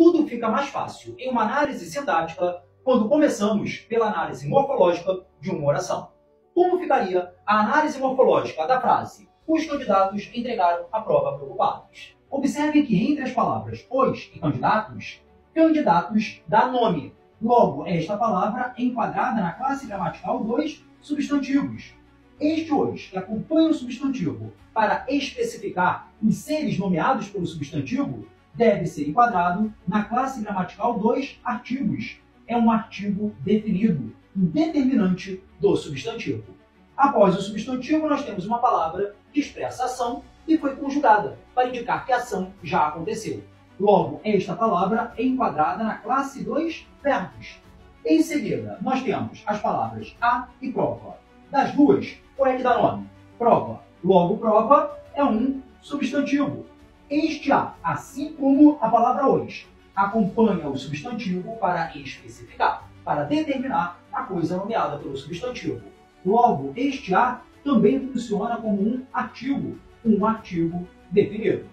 Tudo fica mais fácil em uma análise sintática quando começamos pela análise morfológica de uma oração. Como ficaria a análise morfológica da frase "Os candidatos entregaram a prova preocupados"? Observe que entre as palavras os e candidatos, candidatos dá nome. Logo, esta palavra é enquadrada na classe gramatical dos substantivos. Este os, que acompanha o substantivo para especificar os seres nomeados pelo substantivo, deve ser enquadrado na classe gramatical dos artigos. É um artigo definido, um determinante do substantivo. Após o substantivo, nós temos uma palavra que expressa ação e foi conjugada, para indicar que a ação já aconteceu. Logo, esta palavra é enquadrada na classe dos verbos. Em seguida, nós temos as palavras a e prova. Das duas, qual é que dá nome? Prova. Logo, prova é um substantivo. Este a, assim como a palavra os, acompanha o substantivo para especificar, para determinar a coisa nomeada pelo substantivo. Logo, este a também funciona como um artigo definido.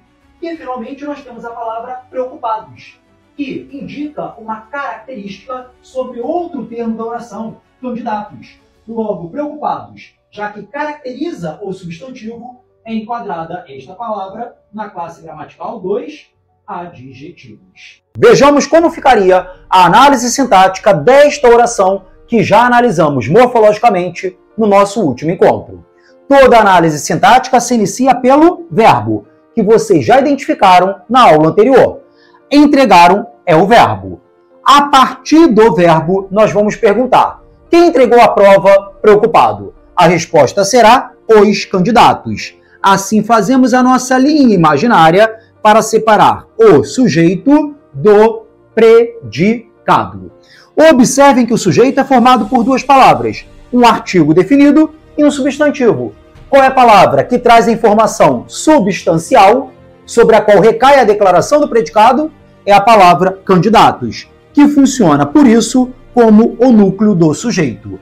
E, finalmente, nós temos a palavra preocupados, que indica uma característica sobre outro termo da oração, candidatos. Logo, preocupados, já que caracteriza o substantivo, é enquadrada esta palavra na classe gramatical dos adjetivos. Vejamos como ficaria a análise sintática desta oração que já analisamos morfologicamente no nosso último encontro. Toda análise sintática se inicia pelo verbo, que vocês já identificaram na aula anterior. Entregaram é o verbo. A partir do verbo, nós vamos perguntar: quem entregou a prova preocupado? A resposta será os candidatos. Assim fazemos a nossa linha imaginária para separar o sujeito do predicado. Observem que o sujeito é formado por duas palavras, um artigo definido e um substantivo. Qual é a palavra que traz a informação substancial sobre a qual recai a declaração do predicado? É a palavra candidatos, que funciona, por isso, como o núcleo do sujeito.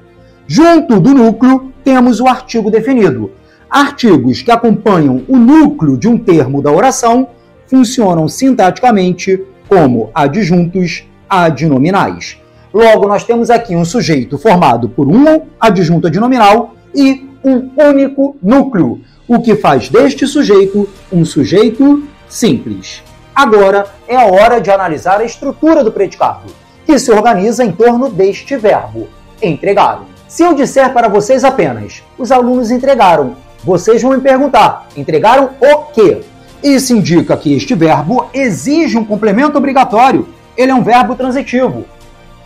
Junto do núcleo, temos o artigo definido. Artigos que acompanham o núcleo de um termo da oração funcionam sintaticamente como adjuntos adnominais. Logo, nós temos aqui um sujeito formado por um adjunto adnominal e um único núcleo, o que faz deste sujeito um sujeito simples. Agora é a hora de analisar a estrutura do predicado, que se organiza em torno deste verbo, entregaram. Se eu disser para vocês apenas, os alunos entregaram, vocês vão me perguntar, entregaram o quê? Isso indica que este verbo exige um complemento obrigatório. Ele é um verbo transitivo.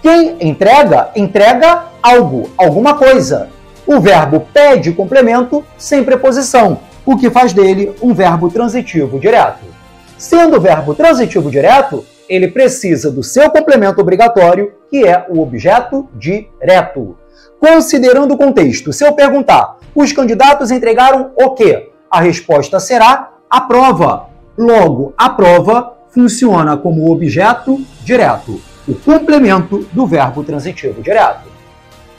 Quem entrega, entrega algo, alguma coisa. O verbo pede complemento sem preposição, o que faz dele um verbo transitivo direto. Sendo o verbo transitivo direto, ele precisa do seu complemento obrigatório, que é o objeto direto. Considerando o contexto, se eu perguntar, os candidatos entregaram o quê? A resposta será a prova. Logo, a prova funciona como objeto direto, o complemento do verbo transitivo direto.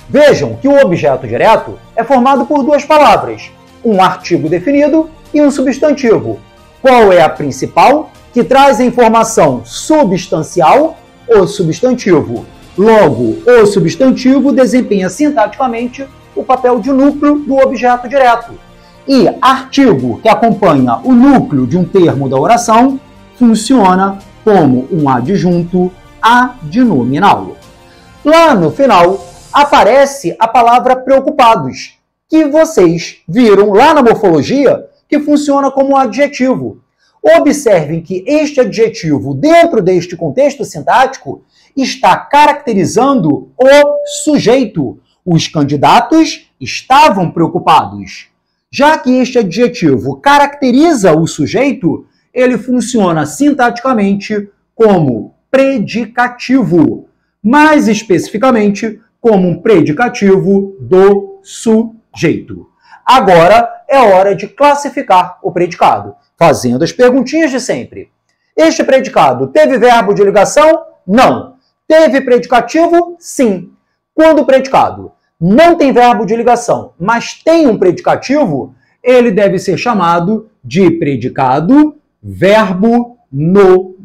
Vejam que o objeto direto é formado por duas palavras, um artigo definido e um substantivo. Qual é a principal? Que traz a informação substancial, o substantivo. Logo, o substantivo desempenha sintaticamente o papel de núcleo do objeto direto. E artigo, que acompanha o núcleo de um termo da oração, funciona como um adjunto adnominal. Lá no final, aparece a palavra preocupados, que vocês viram lá na morfologia, que funciona como um adjetivo. Observem que este adjetivo, dentro deste contexto sintático, está caracterizando o sujeito. Os candidatos estavam preocupados. Já que este adjetivo caracteriza o sujeito, ele funciona sintaticamente como predicativo, mais especificamente como um predicativo do sujeito. Agora é hora de classificar o predicado, fazendo as perguntinhas de sempre. Este predicado teve verbo de ligação? Não. Teve predicativo? Sim. Quando o predicado não tem verbo de ligação, mas tem um predicativo, ele deve ser chamado de predicado verbo nominal.